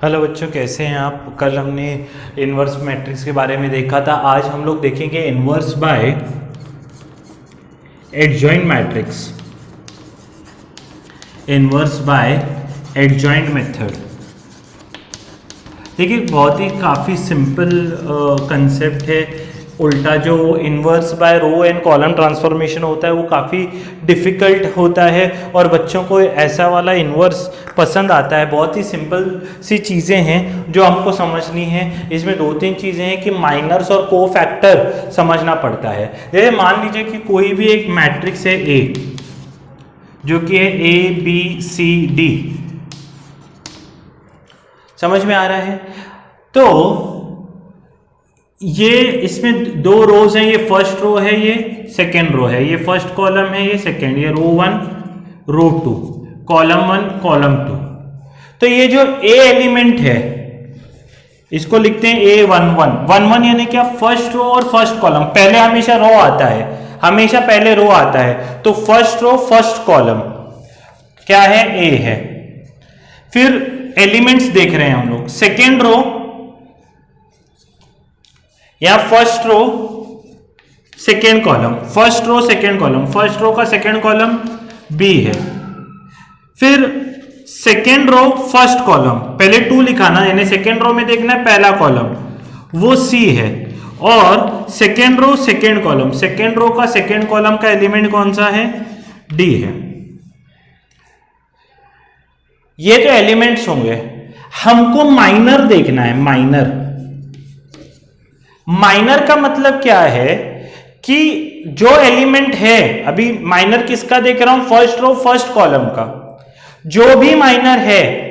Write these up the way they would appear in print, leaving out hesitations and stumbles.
Hello बच्चों, कैसे हैं आप। कल हमने इन्वर्स मैट्रिक्स के बारे में देखा था। आज हम लोग देखेंगे inverse by adjoint matrix, inverse by adjoint method. देखिए, बहुत ही काफ़ी सिंपल कंसेप्ट है। उल्टा जो inverse by row and column transformation होता है वो काफ़ी डिफ़िकल्ट होता है और बच्चों को ऐसा वाला इन्वर्स पसंद आता है। बहुत ही सिंपल सी चीज़ें हैं जो हमको समझनी है। इसमें दो तीन चीज़ें हैं कि माइनर्स और को फैक्टर समझना पड़ता है। जैसे मान लीजिए कि कोई भी एक मैट्रिक्स है ए, जो कि है ABCD, समझ में आ रहा है। तो ये इसमें दो रोज हैं, ये फर्स्ट रो है, ये सेकेंड रो है, ये फर्स्ट कॉलम है, ये सेकेंड, ये रो 1 रो 2, कॉलम 1 कॉलम 2। तो ये जो ए एलिमेंट है इसको लिखते हैं A11 यानी क्या, फर्स्ट रो और फर्स्ट कॉलम। पहले हमेशा रो आता है, हमेशा पहले रो आता है। तो फर्स्ट रो फर्स्ट कॉलम क्या है, ए है। फिर एलिमेंट्स देख रहे हैं हम लोग, सेकेंड रो या first row second column, first row second column, first row का सेकेंड कॉलम बी है। फिर सेकेंड रो फर्स्ट कॉलम, पहले 2 लिखाना, यानी सेकेंड रो में देखना है पहला कॉलम, वो सी है। और second row second column, second row का सेकेंड कॉलम का एलिमेंट कौन सा है, डी है। ये जो एलिमेंट्स होंगे, हमको माइनर देखना है। माइनर का मतलब क्या है कि जो एलिमेंट है, अभी माइनर किसका देख रहा हूं, फर्स्ट रो फर्स्ट कॉलम का। जो भी माइनर है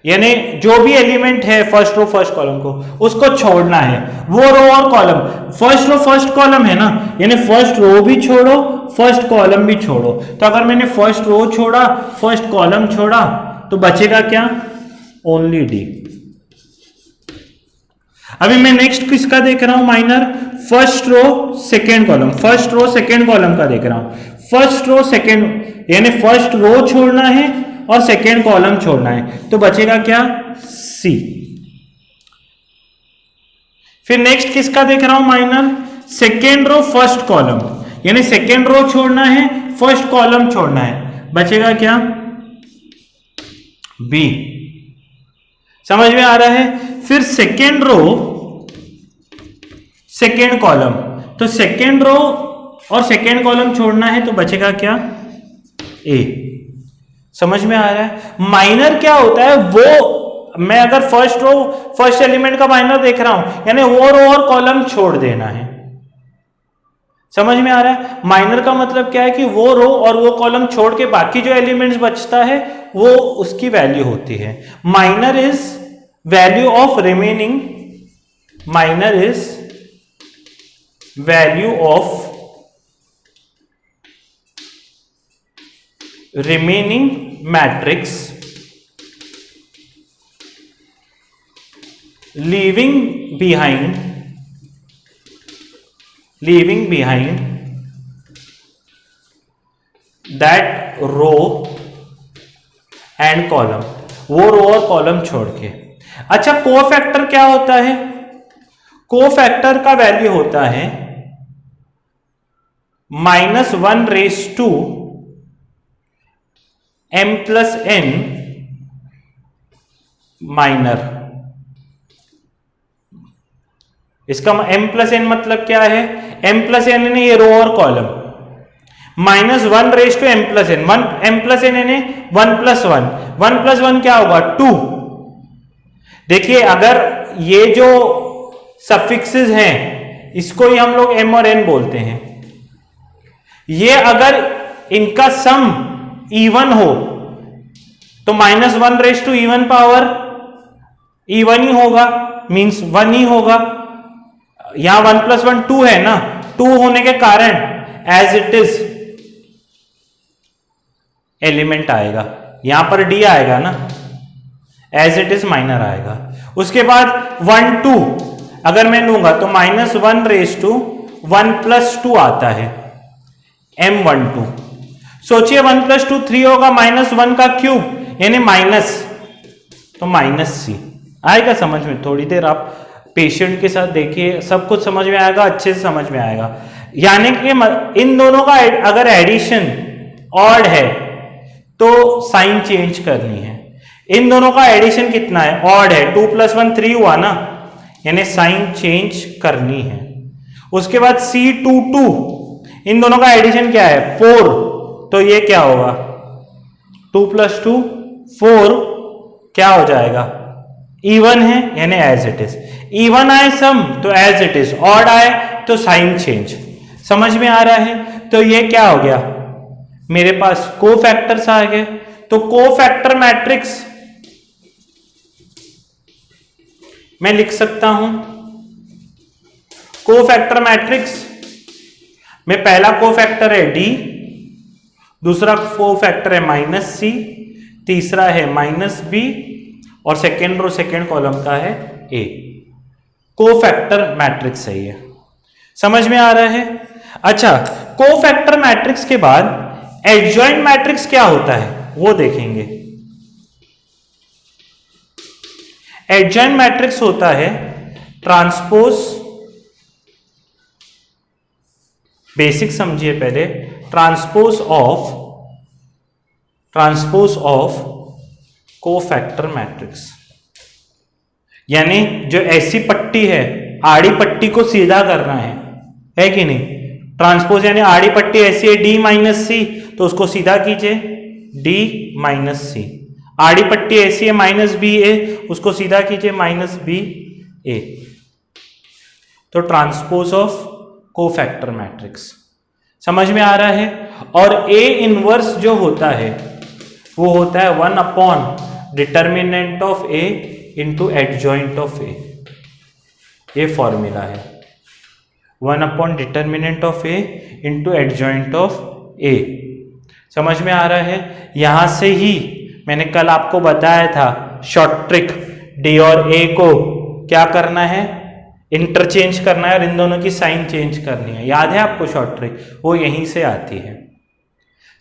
यानी जो भी एलिमेंट है फर्स्ट रो फर्स्ट कॉलम को, उसको छोड़ना है। वो रो और column, first row first column है ना, यानी फर्स्ट रो भी छोड़ो फर्स्ट कॉलम भी छोड़ो। तो अगर मैंने फर्स्ट रो छोड़ा फर्स्ट कॉलम छोड़ा तो बचेगा क्या, ओनली डी। अभी मैं नेक्स्ट किसका देख रहा हूं, minor, first row second column, first row second column का देख रहा हूं। फर्स्ट रो सेकेंड यानी फर्स्ट रो छोड़ना है और सेकेंड कॉलम छोड़ना है, तो बचेगा क्या, सी। फिर नेक्स्ट किसका देख रहा हूं, minor, second row first column, यानी सेकेंड रो छोड़ना है फर्स्ट कॉलम छोड़ना है, बचेगा क्या, बी। समझ में आ रहा है। फिर सेकेंड रो सेकेंड कॉलम, तो सेकेंड रो और सेकेंड कॉलम छोड़ना है तो बचेगा क्या, ए। समझ में आ रहा है। माइनर क्या होता है, वो मैं अगर फर्स्ट रो फर्स्ट एलिमेंट का माइनर देख रहा हूं यानी वो रो और कॉलम छोड़ देना है। समझ में आ रहा है। माइनर का मतलब क्या है कि वो रो और वो कॉलम छोड़ के बाकी जो एलिमेंट्स बचता है वो उसकी वैल्यू होती है। Minor is value of remaining, minor is value of remaining matrix leaving behind that row and column, वो रो और कॉलम छोड़ के। अच्छा, कोफैक्टर क्या होता है, कोफैक्टर का वैल्यू होता है -1 m + n माइनर। इसका m + n मतलब क्या है, m + n यानी ये रो और column, -1 m + n, m + n यानी 1 + 1, 1 + 1 क्या होगा, 2। देखिए, अगर ये जो सफिक्सेस हैं इसको ही हम लोग m और n बोलते हैं। ये अगर इनका सम इवन हो तो -1 इवन पावर इवन ही होगा, मींस 1 ही होगा। यहां 1 + 1 2 है ना, 2 होने के कारण एज इट इज एलिमेंट आएगा, यहां पर डी आएगा ना, एज इट इज माइनर आएगा। उसके बाद 1 2 अगर मैं लूंगा तो -1 + 2 आता है, M12। सोचिए 1 + 2 3 होगा, -1 का क्यूब यानी माइनस, तो -c। आएगा समझ में, थोड़ी देर आप पेशेंट के साथ देखिए, सब कुछ समझ में आएगा, अच्छे से समझ में आएगा। यानी कि इन दोनों का अगर एडिशन ऑड है तो साइन चेंज करनी है। इन दोनों का एडिशन कितना है, ऑड है, 2 + 1 3 हुआ ना, यानी साइन चेंज करनी है। उसके बाद C22, इन दोनों का एडिशन क्या है 4, तो ये क्या होगा 2 + 2 4, क्या हो जाएगा इवन है, यानी एज इट इज। इवन आए सम तो एज इट इज, ऑड आए तो साइन चेंज। समझ में आ रहा है? तो ये क्या हो गया मेरे पास कोफैक्टर्स आ गए। तो कोफैक्टर मैट्रिक्स मैं लिख सकता हूं, कोफैक्टर मैट्रिक्स में पहला कोफैक्टर है D, दूसरा कोफैक्टर है -C, तीसरा है -B और सेकेंड रो सेकेंड कॉलम का है A। कोफैक्टर मैट्रिक्स है ये, समझ में आ रहा है? अच्छा, कोफैक्टर मैट्रिक्स के बाद एडजॉइंट मैट्रिक्स क्या होता है वो देखेंगे। एडजॉइंट मैट्रिक्स होता है ट्रांसपोज, बेसिक समझिए पहले, ट्रांसपोज ऑफ कोफैक्टर मैट्रिक्स। यानी जो ऐसी पट्टी है, आड़ी पट्टी को सीधा करना है कि नहीं? ट्रांसपोज यानी आड़ी पट्टी ऐसी है D - C, तो उसको सीधा कीजिए D - C। आड़ी पट्टी ऐसी है -BA, उसको सीधा कीजिए -BA। तो ट्रांसपोज ऑफ कोफैक्टर मैट्रिक्स, समझ में आ रहा है? और A इनवर्स जो होता है वो होता है one by determinant of A into adjoint of A। ये फॉर्मूला है one by determinant of A into adjoint of A। समझ में आ रहा है? यहां से ही मैंने कल आपको बताया था शॉर्ट ट्रिक, D और A को क्या करना है, इंटरचेंज करना है और इन दोनों की साइन चेंज करनी है। याद है आपको शॉर्ट ट्रिक? वो यहीं से आती है।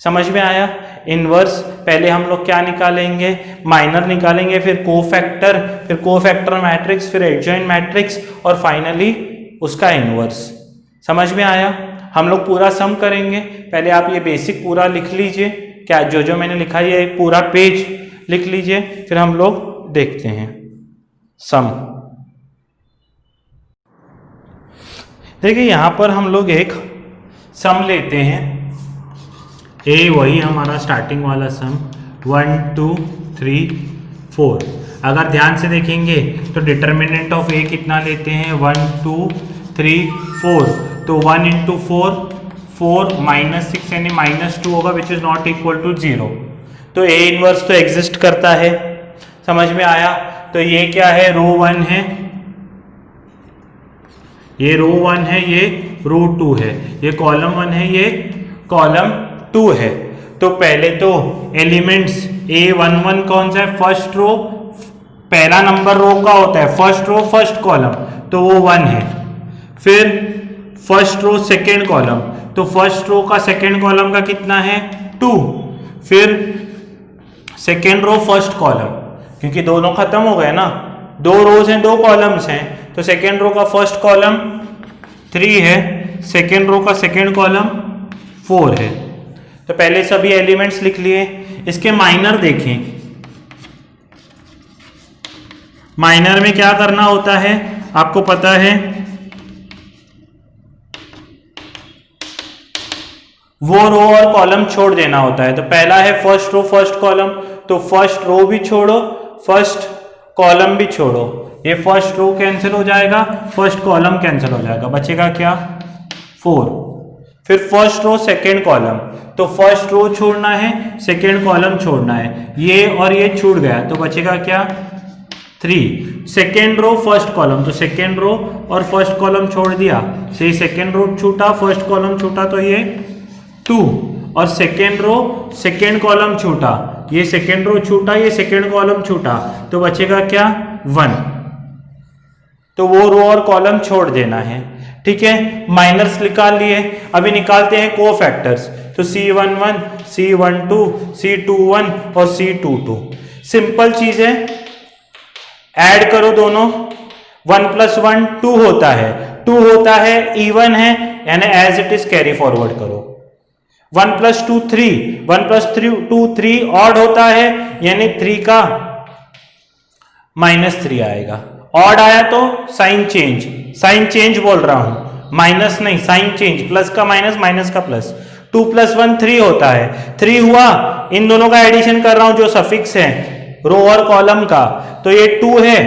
समझ में आया? इनवर्स पहले हम लोग क्या निकालेंगे, माइनर निकालेंगे, फिर कोफैक्टर मैट्रिक्स, फिर एडजॉइंट मैट्रिक्स और फाइनली उसका इनवर्स। समझ में आया? हम लोग पूरा सम करेंगे। पहले आप ये बेसिक पूरा लिख लीजिए, क्या जो मैंने लिखा है ये पूरा पेज लिख लीजिए, फिर हम लोग देखते हैं सम। देखिए यहां पर हम लोग एक सम लेते हैं, A वही हमारा स्टार्टिंग वाला सम 1 2 3 4। अगर ध्यान से देखेंगे तो डिटर्मिनेंट ऑफ A कितना लेते हैं 1 2 3 4, तो 1 × 4 4 -6 यानी -2 होगा, which is not equal to 0। तो A इनवर्स तो एग्जिस्ट करता है। समझ में आया? तो ये क्या है, रो 1 है, ये रो 1 है, ये रो 2 है, ये कॉलम 1 है, ये कॉलम 2 है। तो पहले तो एलिमेंट्स A11 कौन सा है, फर्स्ट रो, पहला नंबर रो का होता है फर्स्ट रो फर्स्ट कॉलम, तो वो 1 है। फिर फर्स्ट रो सेकेंड कॉलम, तो फर्स्ट रो का सेकेंड कॉलम का कितना है 2। फिर सेकेंड रो फर्स्ट कॉलम, क्योंकि दोनों खत्म हो गए ना, 2 रोज हैं 2 कॉलम्स हैं, तो सेकेंड रो का फर्स्ट कॉलम 3 है, सेकेंड रो का सेकेंड कॉलम 4 है। तो पहले सभी एलिमेंट्स लिख लिए। इसके माइनर देखें, माइनर में क्या करना होता है आपको पता है, वो रो और कॉलम छोड़ देना होता है। तो पहला है फर्स्ट रो फर्स्ट कॉलम, तो फर्स्ट रो भी छोड़ो, फर्स्ट कॉलम भी छोड़ो, ये फर्स्ट रो कैंसिल हो जाएगा, फर्स्ट कॉलम कैंसिल हो जाएगा, बचेगा क्या 4। फिर फर्स्ट रो सेकेंड कॉलम, तो फर्स्ट रो छोड़ना है, सेकेंड कॉलम छोड़ना है, ये और ये छूट गया, तो बचेगा क्या 3। सेकेंड रो फर्स्ट कॉलम, तो सेकेंड रो और फर्स्ट कॉलम छोड़ दिया, से सेकेंड रो छूटा फर्स्ट कॉलम छूटा, तो ये 2। और सेकेंड रो सेकेंड कॉलम छूटा, ये सेकेंड रो छूटा, ये सेकेंड कॉलम छूटा, तो बचेगा क्या 1। तो वो रो और कॉलम छोड़ देना है। ठीक है, माइनर्स निकाल लिए। अभी निकालते हैं कोफैक्टर्स, तो C11 C12 C21 और C22। सिंपल चीज है, ऐड करो दोनों, 1 + 1 2 होता है, 2 होता है, इवन है, यानी as it is carry forward करो। 1 + 2 3, 1 + 2 3 ऑड होता है, यानी 3 का -3 आएगा। ऑड आया तो साइन चेंज बोल रहा हूं, माइनस नहीं, साइन चेंज, प्लस का माइनस, माइनस का प्लस। 2 + 1 3 होता है, 3 हुआ, इन दोनों का एडिशन कर रहा हूं जो सफिक्स है रो और कॉलम का, तो ये 2 है,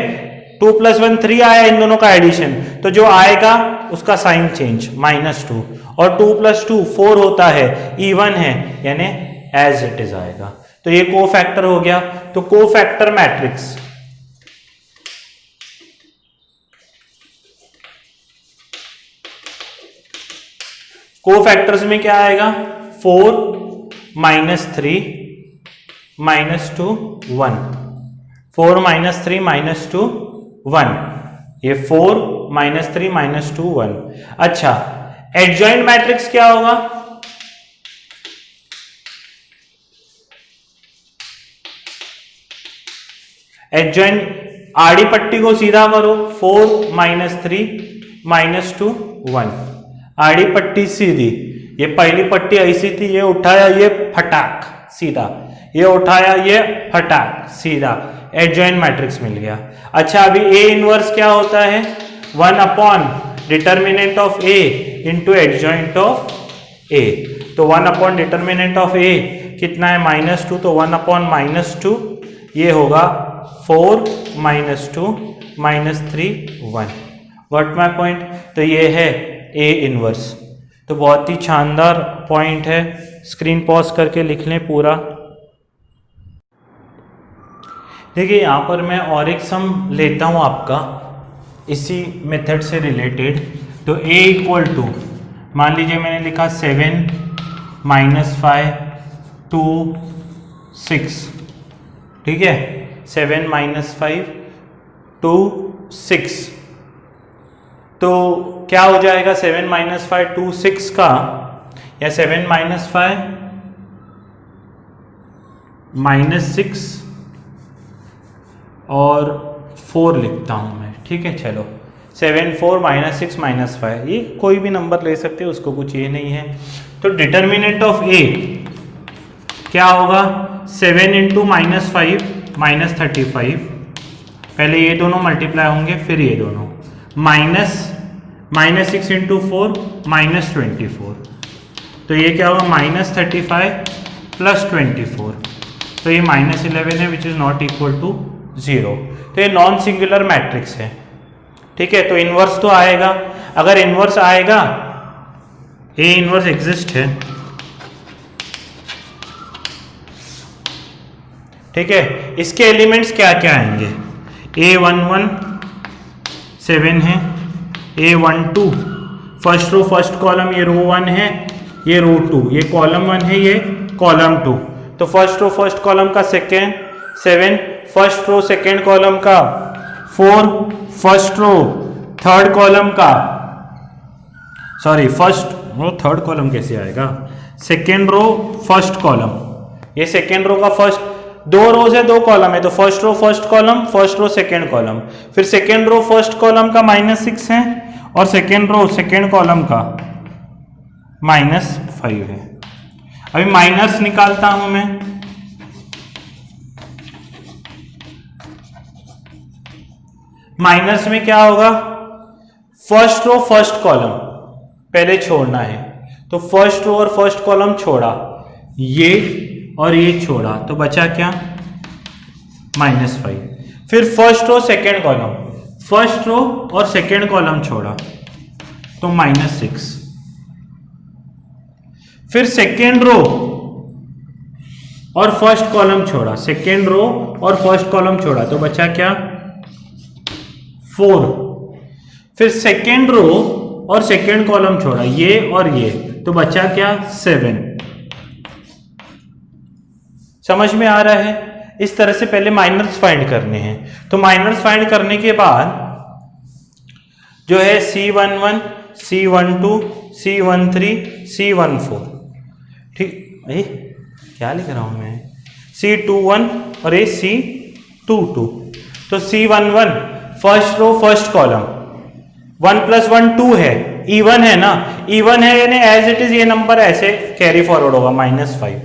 2 + 1 3 आया, इन दोनों का एडिशन, तो जो आएगा उसका साइन चेंज -2, और 2 + 2 4 होता है, इवन है, यानी एज इट इज आएगा। तो ये कोफैक्टर हो गया। तो कोफैक्टर मैट्रिक्स कोफैक्टर्स में क्या आएगा, 4 -3 -2 1, 4 -3 -2 1, ये 4 -3 -2 1। अच्छा, एडजॉइंट मैट्रिक्स क्या होगा, एडजॉइंट आड़ी पट्टी को सीधा करो, 4 -3 -2 1, आड़ी पट्टी सीधी, ये पहली पट्टी ऐसी थी, ये उठाया, ये फटाक सीधा, ये उठाया, ये फटाक सीधा, एडजॉइंट मैट्रिक्स मिल गया। अच्छा, अभी ए इनवर्स क्या होता है, 1 determinant of A into adjoint of A, तो 1 डिटर्मिनेंट ऑफ ए कितना है, -2, तो 1 -2, ये होगा 4 -2 -3 1। व्हाट माय पॉइंट, तो ये है ए इनवर्स। तो बहुत ही शानदार पॉइंट है, स्क्रीन पॉज करके लिख लें पूरा। देखिए यहाँ पर मैं और एक सम लेता हूँ आपका इसी मेथड से रिलेटेड। तो a = मान लीजिए मैंने लिखा 7 -5 2 6, ठीक है, 7 -5 2 6, तो क्या हो जाएगा 7 -5 2 6 का, या 7 -5 -6 और 4 लिखता हूं मैं, ठीक है। चलो 7 4 -6 -5, ये कोई भी नंबर ले सकते हैं, उसको कुछ ये नहीं है। तो डिटर्मिनेंट ऑफ ए क्या होगा, 7 × -5 -35, पहले ये दोनों मल्टीप्लाई होंगे, फिर ये दोनों, -6 × 4 -24, तो ये क्या होगा, -35 + 24, तो ये -11 है, which is not equal to 0। तो ये नॉन सिंगुलर मैट्रिक्स है, ठीक है। तो इनवर्स तो आएगा, अगर इनवर्स आएगा, ए इनवर्स एग्जिस्ट है, ठीक है। इसके एलिमेंट्स क्या क्या आएंगे, A11 7 है, A12 first row first column, ये रो 1 है, ये रो 2, ये कॉलम 1 है, ये कॉलम 2, तो फर्स्ट रो फर्स्ट कॉलम का second 7, first row second column का 4, फर्स्ट रो थर्ड कॉलम का, sorry first row third column कैसे आएगा, सेकेंड रो फर्स्ट कॉलम, ये सेकेंड रो का फर्स्ट, 2 रोज है 2 कॉलम है, तो first row first column, first row second column, फिर सेकेंड रो फर्स्ट कॉलम का -6 है, और सेकेंड रो सेकेंड कॉलम का -5 है। अभी माइनस निकालता हूं मैं, माइनस में क्या होगा, फर्स्ट रो फर्स्ट कॉलम पहले छोड़ना है, तो फर्स्ट रो और फर्स्ट कॉलम छोड़ा, ये और ये छोड़ा, तो बचा क्या, -5। फिर first row second column, first row और सेकेंड कॉलम छोड़ा, तो -6। फिर सेकेंड रो और फर्स्ट कॉलम छोड़ा, सेकेंड रो और फर्स्ट कॉलम छोड़ा, तो बचा क्या, 4। फिर सेकेंड रो और सेकेंड कॉलम छोड़ा, ये और ये, तो बचा क्या, 7। समझ में आ रहा है। इस तरह से पहले माइनर्स फाइंड करने हैं। तो माइनर्स फाइंड करने के बाद जो है C11 C12 C13 C14, ठीक, क्या लिख रहा हूं मैं, C21 और ये C22, तो C11 first row first column, 1 + 1 2 है, इवन है ना, इवन है यानी एज इट इज ये नंबर ऐसे कैरी फॉरवर्ड होगा -5।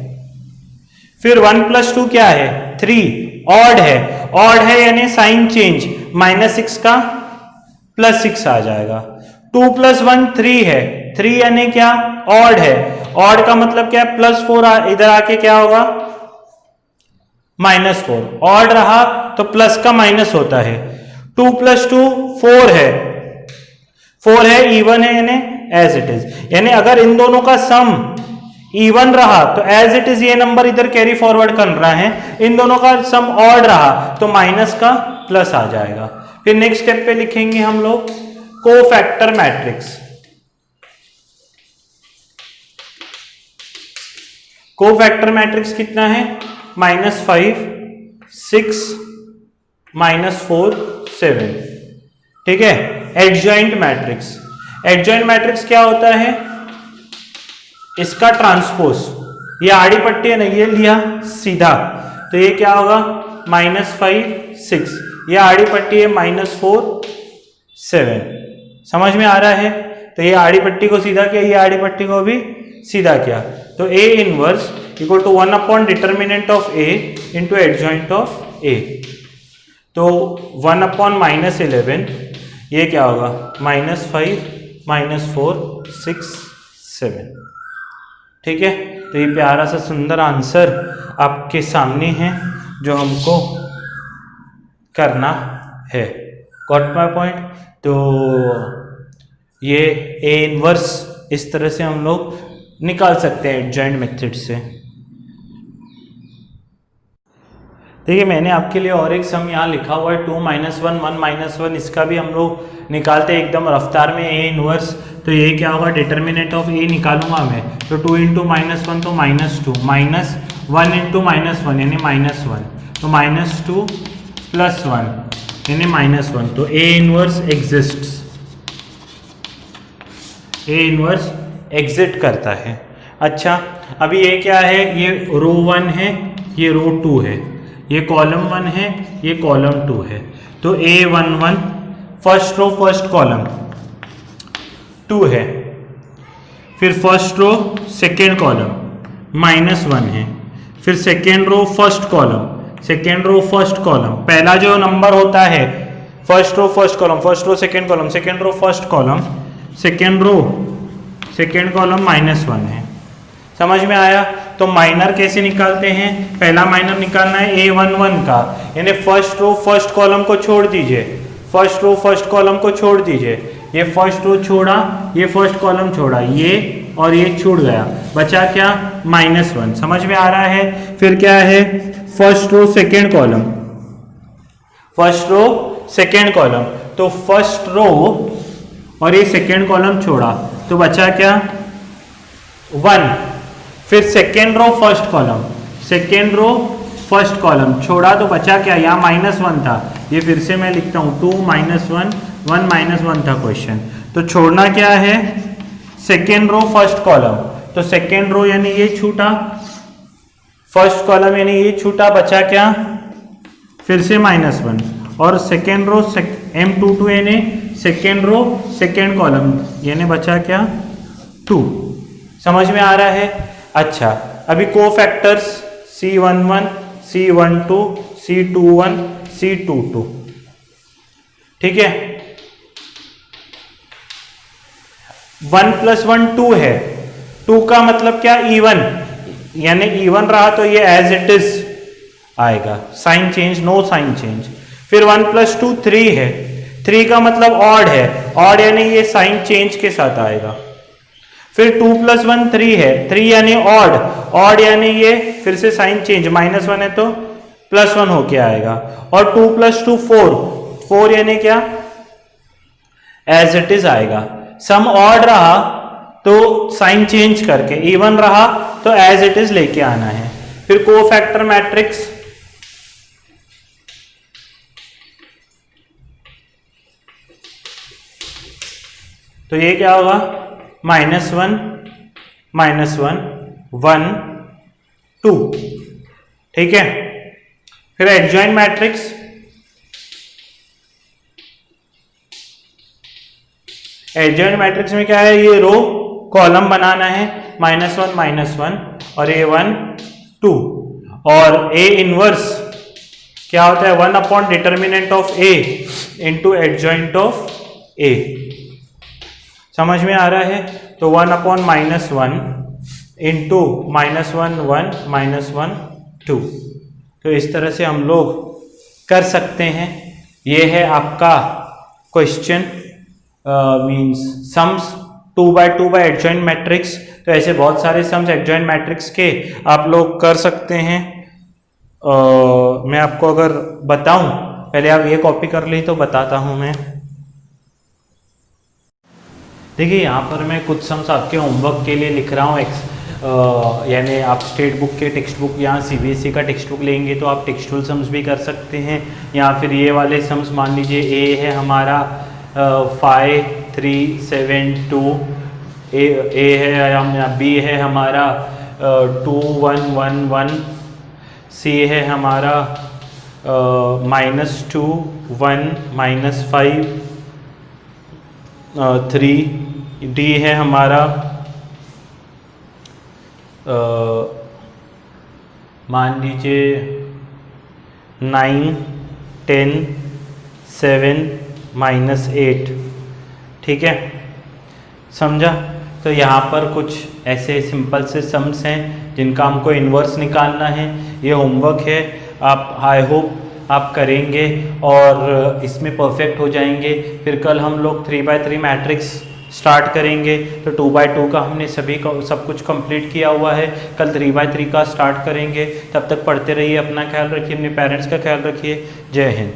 फिर 1 + 2 क्या है 3, ऑड है, ऑड है यानी साइन चेंज, -6 का +6 आ जाएगा। 2 + 1 3 है, 3 यानी क्या ऑड है, ऑड का मतलब क्या है +4 इधर आके क्या होगा -4, ऑड रहा तो प्लस का माइनस होता है। 2 + 2 4 है, 4 है, इवन है यानी एज इट इज, यानी अगर इन दोनों का सम इवन रहा तो एज इट इज ये नंबर इधर कैरी फॉरवर्ड कर रहा है, इन दोनों का सम ऑड रहा तो माइनस का प्लस आ जाएगा। फिर नेक्स्ट स्टेप पे लिखेंगे हम लोग कोफैक्टर मैट्रिक्स। कोफैक्टर मैट्रिक्स कितना है -5 6 -4 7, ठीक है। एडजॉइंट मैट्रिक्स, एडजॉइंट मैट्रिक्स क्या होता है, इसका ट्रांसपोज, ये आड़ी पट्टी है ना ये लिया सीधा तो ये क्या होगा -5 6, ये आड़ी पट्टी है -4 7, समझ में आ रहा है। तो ये आड़ी पट्टी को सीधा किया, ये आड़ी पट्टी को भी सीधा किया, तो A inverse equal to 1 determinant of A into adjoint of A, तो 1 -11, ये क्या होगा -5 -4 6 7, ठीक है। तो ये प्यारा सा सुंदर आंसर आपके सामने है जो हमको करना है, गॉट माय पॉइंट। तो ये A इनवर्स इस तरह से हम लोग निकाल सकते हैं एडजॉइंट मेथड से। देखिए मैंने आपके लिए और एक सम यहाँ लिखा हुआ है 2 - 1 1 -1, इसका भी हम लोग निकालते हैं एकदम रफ्तार में A इनवर्स। तो ये क्या होगा डिटर्मिनेंट ऑफ A निकालूंगा मैं, तो 2 × -1 तो -2, -1 × -1 यानी -1, तो -2 + 1 यानी -1, तो A inverse exists, A inverse exit करता है। अच्छा अभी ये क्या है, ये रो 1 है, ये रो 2 है, ये कॉलम 1 है, ये कॉलम 2 है, तो A11 first row first column 2 है, फिर फर्स्ट रो सेकेंड कॉलम -1 है, फिर second row first column, second row first column, पहला जो नंबर होता है first row first column, first row second column, second row first column, second row second column -1 है, समझ में आया। तो माइनर कैसे निकालते हैं, पहला माइनर निकालना है A11 का, यानी फर्स्ट रो फर्स्ट कॉलम को छोड़ दीजिए, फर्स्ट रो फर्स्ट कॉलम को छोड़ दीजिए, ये फर्स्ट रो छोड़ा, ये फर्स्ट कॉलम छोड़ा, ये और ये छूट गया, बचा क्या -1, समझ में आ रहा है। फिर क्या है first row second column, first row second column, तो फर्स्ट रो और ये सेकेंड कॉलम छोड़ा तो बचा क्या 1, फिर second row first column, second row first column छोड़ा तो बचा क्या, यहाँ -1 था, ये फिर से मैं लिखता हूँ 2 - 1 1 -1 था क्वेश्चन, तो छोड़ना क्या है सेकेंड रो फर्स्ट कॉलम, तो सेकेंड रो यानी ये छूटा, फर्स्ट कॉलम यानी ये छूटा, बचा क्या फिर से -1, और सेकेंड रो M22 यानी सेकेंड रो सेकेंड कॉलम यानी बचा क्या 2, समझ में आ रहा है। अच्छा अभी cofactors C11 C12 C21 C22, ठीक है। 1 + 1 2 है, 2 का मतलब क्या इवन, यानी इवन रहा तो ये एज इट इज आएगा, sign change no sign change. फिर 1 + 2 3 है, 3 का मतलब ऑड है, ऑड यानी ये साइन चेंज के साथ आएगा। फिर 2 + 1 3 है, 3 यानी ऑड, ऑड यानी ये फिर से साइन चेंज, -1 है तो +1 होके आएगा, और 2 + 2 4, 4 यानी क्या एज इट इज आएगा। सम ऑड रहा तो साइन चेंज करके, इवन रहा तो एज इट इज लेके आना है। फिर कोफैक्टर मैट्रिक्स, तो ये क्या होगा -1 -1 1 2, ठीक है। फिर एडजॉइंट मैट्रिक्स एडजॉइंट मैट्रिक्स में क्या है, ये रो कॉलम बनाना है -1 और A1 2 और A इनवर्स क्या होता है 1 upon determinant of A into adjoint of A। समझ में आ रहा है? तो 1 अपॉन -1 इंटू -1 2। तो इस तरह से हम लोग कर सकते हैं। ये है आपका question means sums 2 by 2 by adjoint matrix. तो ऐसे बहुत सारे सम्स एडजॉइंट मैट्रिक्स के आप लोग कर सकते हैं। मैं आपको अगर बताऊं, पहले आप ये कॉपी कर ली तो बताता हूं मैं। देखिए यहाँ पर मैं कुछ सम्स आपके होमवर्क के लिए लिख रहा हूँ। यानी आप स्टेट बुक के टेक्स्ट बुक या CBSE का टेक्स्ट बुक लेंगे तो आप टेक्सचुअल सम्स भी कर सकते हैं, या फिर ये वाले सम्स मान लीजिए A है हमारा 5 3 7 2, A है, B है हमारा 2 1 1 1, C है हमारा -2 1 -5 3, D है हमारा मान लीजिए 9 10 7 -8। ठीक है, समझा? तो यहाँ पर कुछ ऐसे सिंपल से सम्स हैं जिनका हमको इन्वर्स निकालना है। ये होमवर्क है, आप आई होप आप करेंगे और इसमें परफेक्ट हो जाएंगे। फिर कल हम लोग 3 बाय 3 मैट्रिक्स स्टार्ट करेंगे। तो 2 बाय 2 का हमने सब कुछ कंप्लीट किया हुआ है, कल 3 बाय 3 का स्टार्ट करेंगे। तब तक पढ़ते रहिए, अपना ख्याल रखिए, अपने पेरेंट्स का ख्याल रखिए। जय हिंद।